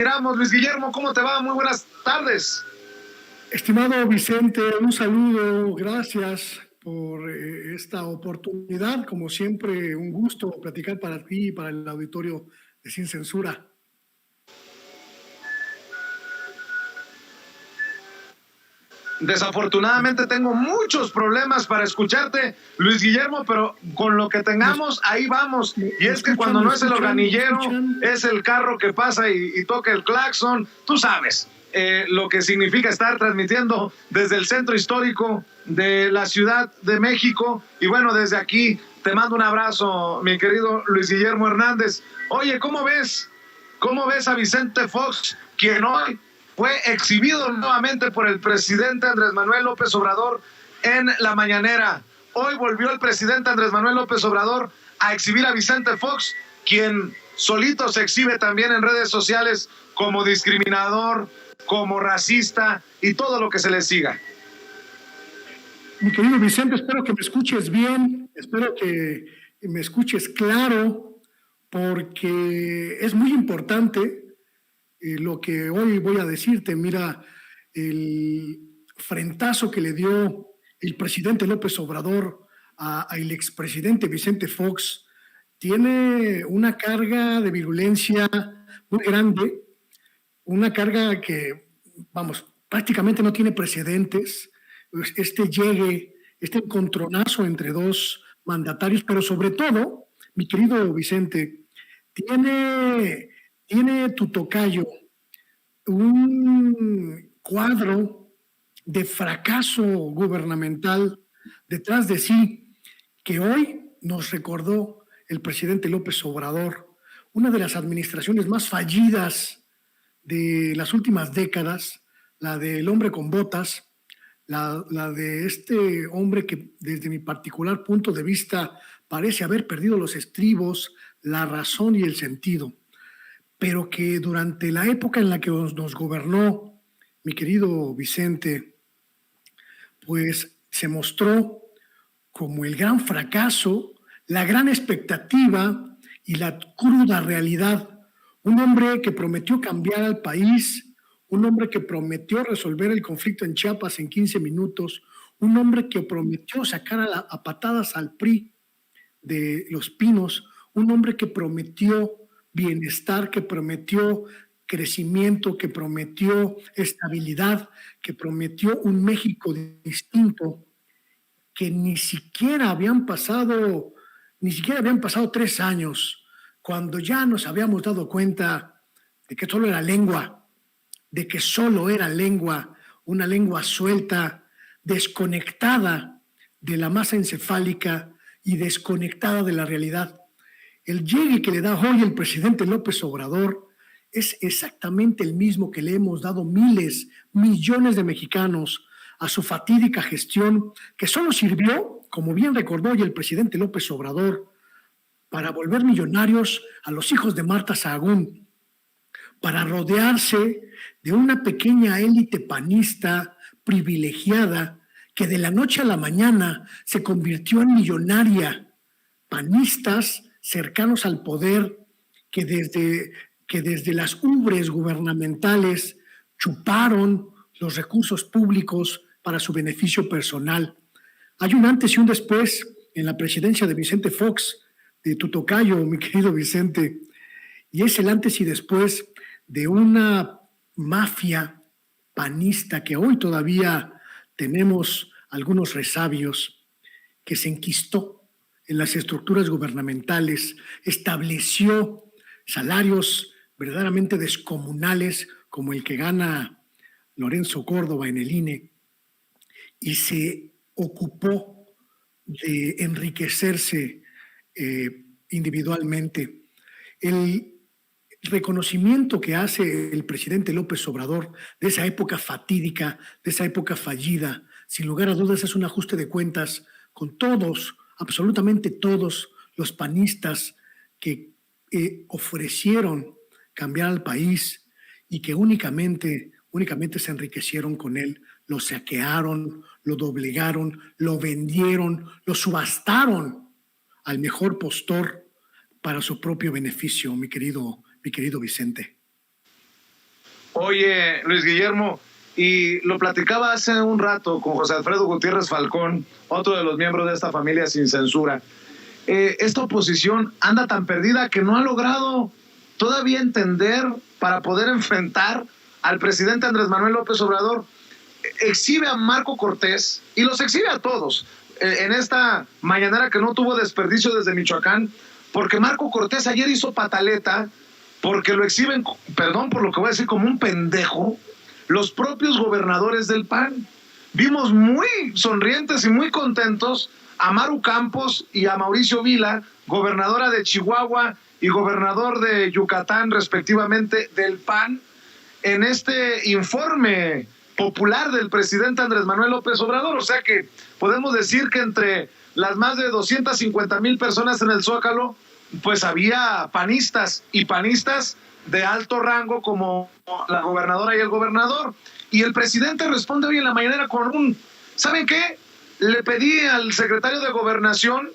Miramos, Luis Guillermo, ¿cómo te va? Muy buenas tardes. Estimado Vicente, un saludo, gracias por esta oportunidad. Como siempre, un gusto platicar para ti y para el auditorio de Sin Censura. Desafortunadamente tengo muchos problemas para escucharte, Luis Guillermo, pero con lo que tengamos, ahí vamos. Y es que cuando no es el organillero, es el carro que pasa y toca el claxon, tú sabes lo que significa estar transmitiendo desde el centro histórico de la Ciudad de México. Y bueno, desde aquí te mando un abrazo, mi querido Luis Guillermo Hernández. Oye, ¿cómo ves? ¿Cómo ves a Vicente Fox, quien hoy fue exhibido nuevamente por el presidente Andrés Manuel López Obrador en la mañanera? Hoy volvió el presidente Andrés Manuel López Obrador a exhibir a Vicente Fox, quien solito se exhibe también en redes sociales como discriminador, como racista y todo lo que se le siga. Mi querido Vicente, espero que me escuches bien, espero que me escuches claro, porque es muy importante lo que hoy voy a decirte. Mira, el frentazo que le dio el presidente López Obrador al expresidente Vicente Fox tiene una carga de virulencia muy grande, una carga que, vamos, prácticamente no tiene precedentes. Este encontronazo entre dos mandatarios, pero sobre todo, mi querido Vicente, tiene tu tocayo un cuadro de fracaso gubernamental detrás de sí, que hoy nos recordó el presidente López Obrador, una de las administraciones más fallidas de las últimas décadas, la del hombre con botas, la de este hombre que desde mi particular punto de vista parece haber perdido los estribos, la razón y el sentido, pero que durante la época en la que nos gobernó, mi querido Vicente, pues se mostró como el gran fracaso, la gran expectativa y la cruda realidad. Un hombre que prometió cambiar al país, un hombre que prometió resolver el conflicto en Chiapas en 15 minutos, un hombre que prometió sacar a patadas al PRI de Los Pinos, un hombre que prometió bienestar, que prometió crecimiento, que prometió estabilidad, que prometió un México distinto, que ni siquiera habían pasado 3 años, cuando ya nos habíamos dado cuenta de que solo era lengua, una lengua suelta, desconectada de la masa encefálica y desconectada de la realidad. El llegue que le da hoy el presidente López Obrador es exactamente el mismo que le hemos dado miles, millones de mexicanos a su fatídica gestión, que solo sirvió, como bien recordó hoy el presidente López Obrador, para volver millonarios a los hijos de Marta Sahagún, para rodearse de una pequeña élite panista privilegiada que de la noche a la mañana se convirtió en millonaria. Panistas cercanos al poder que desde las ubres gubernamentales chuparon los recursos públicos para su beneficio personal. Hay un antes y un después en la presidencia de Vicente Fox, de tu tocayo, mi querido Vicente, y es el antes y después de una mafia panista que hoy todavía tenemos algunos resabios, que se enquistó en las estructuras gubernamentales, estableció salarios verdaderamente descomunales como el que gana Lorenzo Córdoba en el INE, y se ocupó de enriquecerse individualmente. El reconocimiento que hace el presidente López Obrador de esa época fatídica, de esa época fallida, sin lugar a dudas es un ajuste de cuentas con todos, absolutamente todos los panistas que ofrecieron cambiar al país y que únicamente se enriquecieron con él, lo saquearon, lo doblegaron, lo vendieron, lo subastaron al mejor postor para su propio beneficio, mi querido Vicente. Oye, Luis Guillermo, y lo platicaba hace un rato con José Alfredo Gutiérrez Falcón, otro de los miembros de esta familia sin censura. Esta oposición anda tan perdida que no ha logrado todavía entender para poder enfrentar al presidente Andrés Manuel López Obrador. Exhibe a Marco Cortés y los exhibe a todos en esta mañanera que no tuvo desperdicio desde Michoacán, porque Marco Cortés ayer hizo pataleta porque lo exhiben, perdón por lo que voy a decir, como un pendejo, los propios gobernadores del PAN. Vimos muy sonrientes y muy contentos a Maru Campos y a Mauricio Vila, gobernadora de Chihuahua y gobernador de Yucatán, respectivamente, del PAN, en este informe popular del presidente Andrés Manuel López Obrador. O sea que podemos decir que entre las más de 250,000 personas en el Zócalo, pues había panistas y panistas de alto rango como la gobernadora y el gobernador. Y el presidente responde hoy en la mañanera con un, ¿saben qué? Le pedí al secretario de Gobernación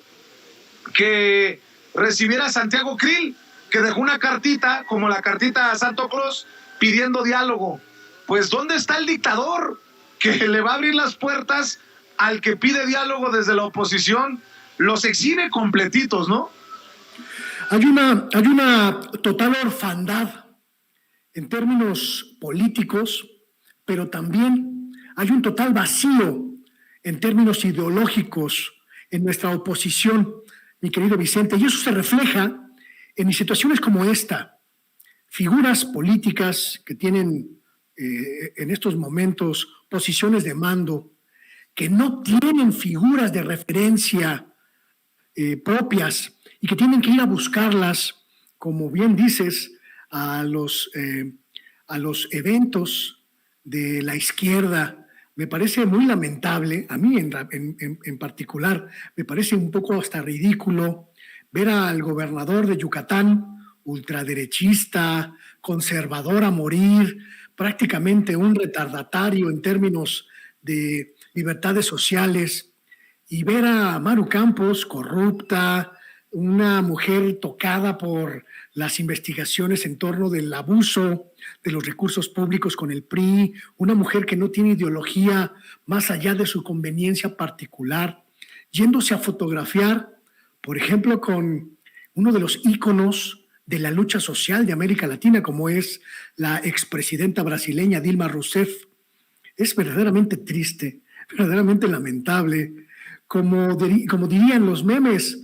que recibiera a Santiago Krill, que dejó una cartita, como la cartita a Santo Claus, pidiendo diálogo. Pues ¿dónde está el dictador que le va a abrir las puertas al que pide diálogo desde la oposición? Los exhibe completitos, ¿no? Hay una total orfandad en términos políticos, pero también hay un total vacío en términos ideológicos en nuestra oposición, mi querido Vicente, y eso se refleja en situaciones como esta. Figuras políticas que tienen en estos momentos posiciones de mando, que no tienen figuras de referencia propias y que tienen que ir a buscarlas, como bien dices, a los eventos de la izquierda. Me parece muy lamentable, a mí en particular, me parece un poco hasta ridículo ver al gobernador de Yucatán, ultraderechista, conservador a morir, prácticamente un retardatario en términos de libertades sociales, y ver a Maru Campos corrupta, una mujer tocada por las investigaciones en torno del abuso de los recursos públicos con el PRI, una mujer que no tiene ideología más allá de su conveniencia particular, yéndose a fotografiar, por ejemplo, con uno de los íconos de la lucha social de América Latina, como es la expresidenta brasileña Dilma Rousseff. Es verdaderamente triste, verdaderamente lamentable. Como dirían los memes,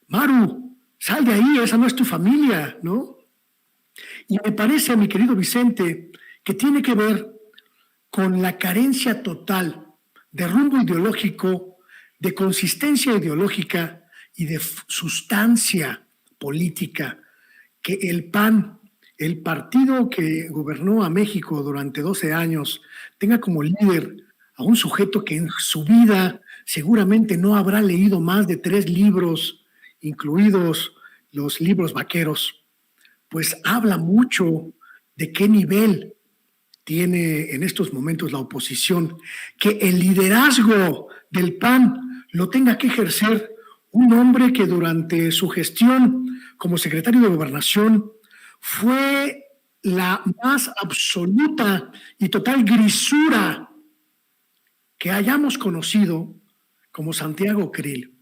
Maru, sal de ahí, esa no es tu familia, ¿no? Y me parece, mi querido Vicente, que tiene que ver con la carencia total de rumbo ideológico, de consistencia ideológica y de sustancia política que el PAN, el partido que gobernó a México durante 12 años, tenga como líder a un sujeto que en su vida seguramente no habrá leído más de 3 libros, incluidos los libros vaqueros, pues habla mucho de qué nivel tiene en estos momentos la oposición, que el liderazgo del PAN lo tenga que ejercer un hombre que durante su gestión como secretario de Gobernación fue la más absoluta y total grisura que hayamos conocido, como Santiago Krill,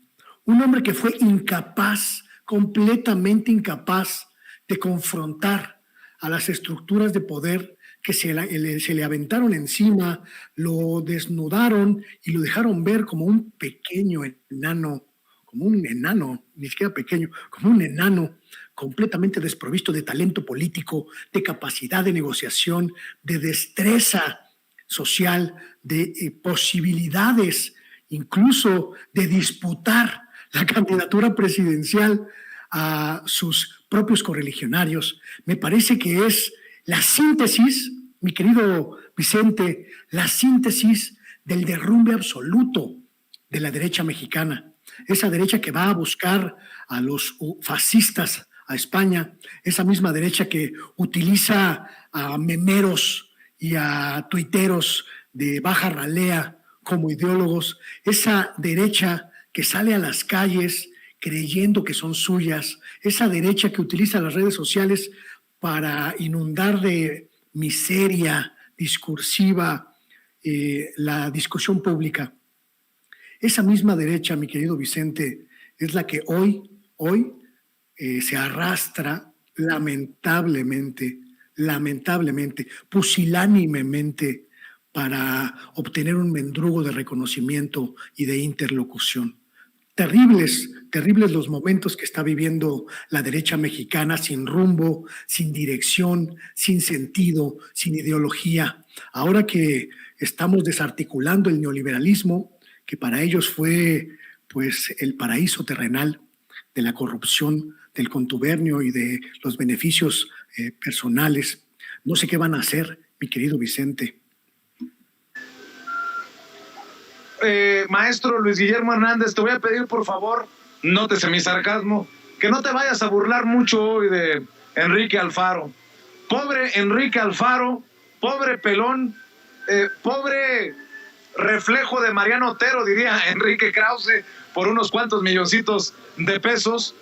un hombre que fue incapaz, completamente incapaz de confrontar a las estructuras de poder que se le aventaron encima, lo desnudaron y lo dejaron ver como un pequeño enano, como un enano, ni siquiera pequeño, como un enano completamente desprovisto de talento político, de capacidad de negociación, de destreza social, de posibilidades incluso de disputar la candidatura presidencial a sus propios correligionarios. Me parece que es la síntesis, mi querido Vicente, la síntesis del derrumbe absoluto de la derecha mexicana. Esa derecha que va a buscar a los fascistas a España, esa misma derecha que utiliza a memeros y a tuiteros de baja ralea como ideólogos, esa derecha que sale a las calles creyendo que son suyas, esa derecha que utiliza las redes sociales para inundar de miseria discursiva, la discusión pública. Esa misma derecha, mi querido Vicente, es la que hoy se arrastra lamentablemente, pusilánimemente, para obtener un mendrugo de reconocimiento y de interlocución. Terribles los momentos que está viviendo la derecha mexicana, sin rumbo, sin dirección, sin sentido, sin ideología. Ahora que estamos desarticulando el neoliberalismo, que para ellos fue pues el paraíso terrenal de la corrupción, del contubernio y de los beneficios personales. No sé qué van a hacer, mi querido Vicente. Maestro Luis Guillermo Hernández, te voy a pedir, por favor, nótese mi sarcasmo, que no te vayas a burlar mucho hoy de Enrique Alfaro. Pobre Enrique Alfaro, pobre pelón, pobre reflejo de Mariano Otero, diría Enrique Krause, por unos cuantos milloncitos de pesos.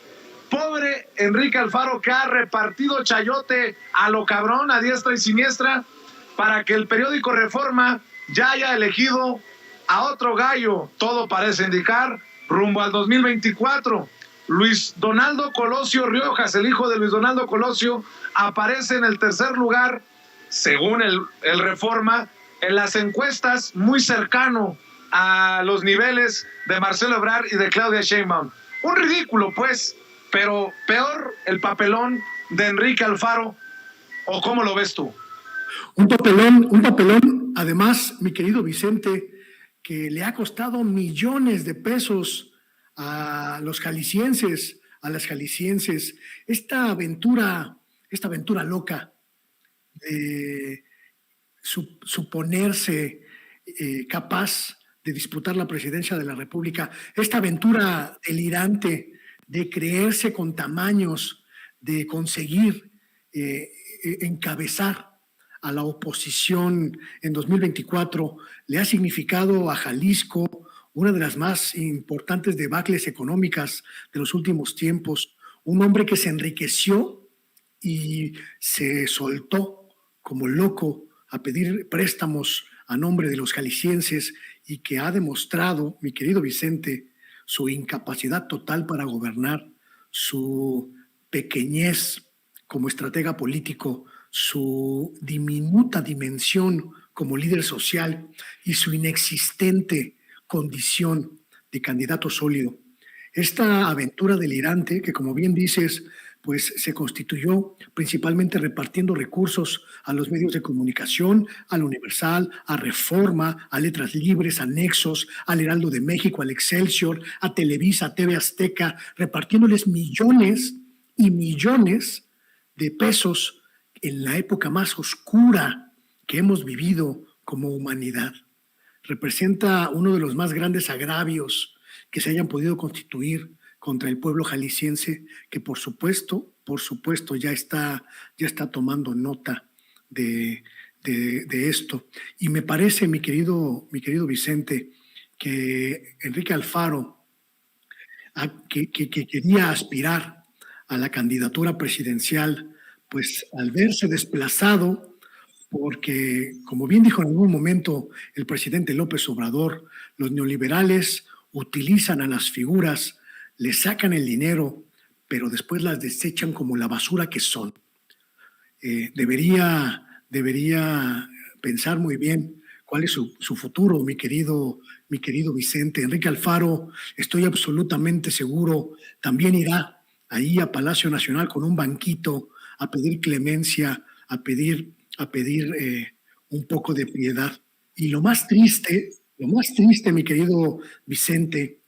Pobre Enrique Alfaro, que ha repartido chayote a lo cabrón, a diestra y siniestra, para que el periódico Reforma ya haya elegido a otro gallo. Todo parece indicar rumbo al 2024. Luis Donaldo Colosio Riojas, el hijo de Luis Donaldo Colosio, aparece en el tercer lugar, según el Reforma, en las encuestas, muy cercano a los niveles de Marcelo Ebrard y de Claudia Sheinbaum. Un ridículo, pues, pero peor el papelón de Enrique Alfaro. ¿O cómo lo ves tú? Un papelón, además, mi querido Vicente, que le ha costado millones de pesos a los jaliscienses, a las jaliscienses. Esta aventura loca de suponerse capaz de disputar la presidencia de la República, esta aventura delirante de creerse con tamaños, de conseguir encabezar a la oposición en 2024, le ha significado a Jalisco una de las más importantes debacles económicas de los últimos tiempos. Un hombre que se enriqueció y se soltó como loco a pedir préstamos a nombre de los jaliscienses y que ha demostrado, mi querido Vicente, su incapacidad total para gobernar, su pequeñez como estratega político, su diminuta dimensión como líder social y su inexistente condición de candidato sólido. Esta aventura delirante, que como bien dices, pues se constituyó principalmente repartiendo recursos a los medios de comunicación, al Universal, a Reforma, a Letras Libres, a Nexos, al Heraldo de México, al Excelsior, a Televisa, a TV Azteca, repartiéndoles millones y millones de pesos en la época más oscura que hemos vivido como humanidad. Representa uno de los más grandes agravios que se hayan podido constituir contra el pueblo jalisciense, que por supuesto ya está tomando nota de esto. Y me parece, mi querido Vicente, que Enrique Alfaro, que quería aspirar a la candidatura presidencial, pues al verse desplazado, porque como bien dijo en algún momento el presidente López Obrador, los neoliberales utilizan a las figuras, les sacan el dinero, pero después las desechan como la basura que son. Debería pensar muy bien cuál es su futuro, mi querido Vicente. Enrique Alfaro, estoy absolutamente seguro, también irá ahí a Palacio Nacional con un banquito a pedir clemencia, a pedir un poco de piedad. Y lo más triste, mi querido Vicente,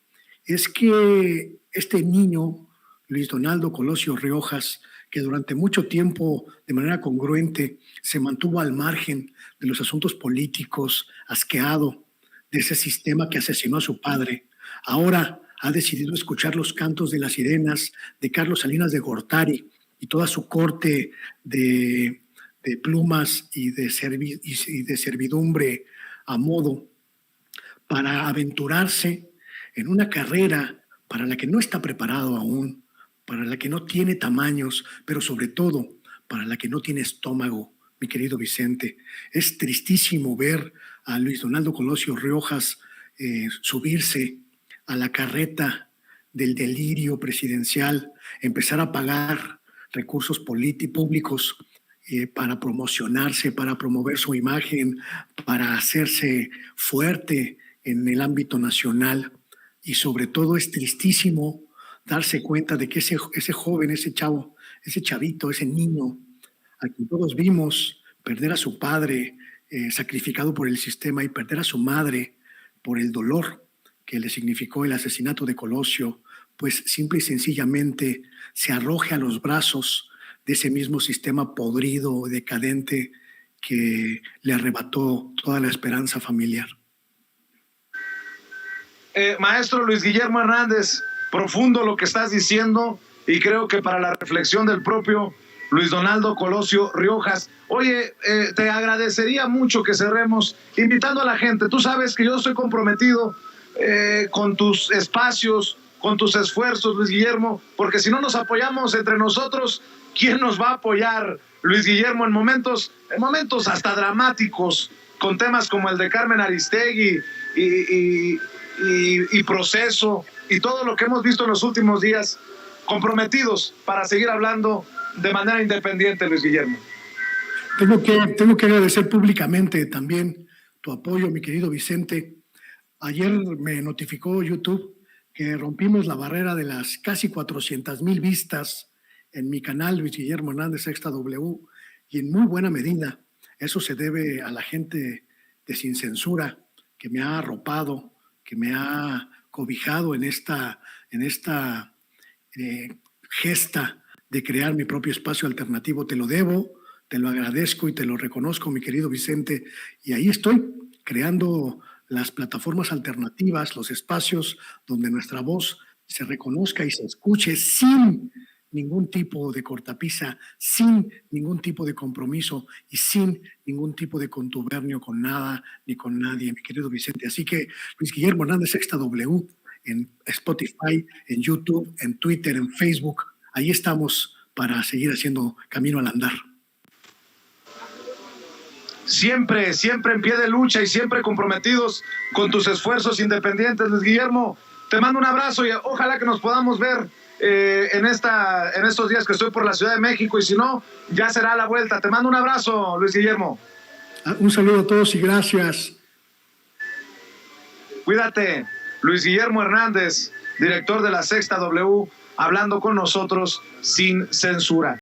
es que este niño, Luis Donaldo Colosio Riojas, que durante mucho tiempo, de manera congruente, se mantuvo al margen de los asuntos políticos, asqueado de ese sistema que asesinó a su padre, ahora ha decidido escuchar los cantos de las sirenas de Carlos Salinas de Gortari y toda su corte de plumas y de servidumbre a modo para aventurarse en una carrera para la que no está preparado aún, para la que no tiene tamaños, pero sobre todo para la que no tiene estómago, mi querido Vicente. Es tristísimo ver a Luis Donaldo Colosio Riojas subirse a la carreta del delirio presidencial, empezar a pagar recursos públicos para promocionarse, para promover su imagen, para hacerse fuerte en el ámbito nacional. Y sobre todo es tristísimo darse cuenta de que ese joven, ese chavo, ese chavito, ese niño, a quien todos vimos perder a su padre sacrificado por el sistema y perder a su madre por el dolor que le significó el asesinato de Colosio, pues simple y sencillamente se arroje a los brazos de ese mismo sistema podrido, decadente, que le arrebató toda la esperanza familiar. Maestro Luis Guillermo Hernández, profundo lo que estás diciendo y creo que para la reflexión del propio Luis Donaldo Colosio Riojas. Oye, te agradecería mucho que cerremos invitando a la gente. Tú sabes que yo estoy comprometido con tus espacios, con tus esfuerzos, Luis Guillermo, porque si no nos apoyamos entre nosotros, ¿quién nos va a apoyar, Luis Guillermo, en momentos hasta dramáticos, con temas como el de Carmen Aristegui y Proceso y todo lo que hemos visto en los últimos días, comprometidos para seguir hablando de manera independiente, Luis Guillermo? Tengo que agradecer públicamente también tu apoyo, mi querido Vicente. Ayer me notificó YouTube que rompimos la barrera de las casi 400,000 vistas en mi canal Luis Guillermo Hernández Sexta W, y en muy buena medida eso se debe a la gente de Sin Censura que me ha arropado, que me ha cobijado en esta gesta de crear mi propio espacio alternativo. Te lo debo, te lo agradezco y te lo reconozco, mi querido Vicente, y ahí estoy creando las plataformas alternativas, los espacios donde nuestra voz se reconozca y se escuche sin ningún tipo de cortapisa, sin ningún tipo de compromiso y sin ningún tipo de contubernio con nada ni con nadie, mi querido Vicente. Así que Luis Guillermo Hernández Sexta W en Spotify, en YouTube, en Twitter, en Facebook, ahí estamos para seguir haciendo camino al andar. Siempre en pie de lucha y siempre comprometidos con tus esfuerzos independientes, Luis Guillermo. Te mando un abrazo y ojalá que nos podamos ver en estos días que estoy por la Ciudad de México, y si no, ya será la vuelta. Te mando un abrazo, Luis Guillermo. Un saludo a todos y gracias. Cuídate. Luis Guillermo Hernández, director de la Sexta W, hablando con nosotros sin censura.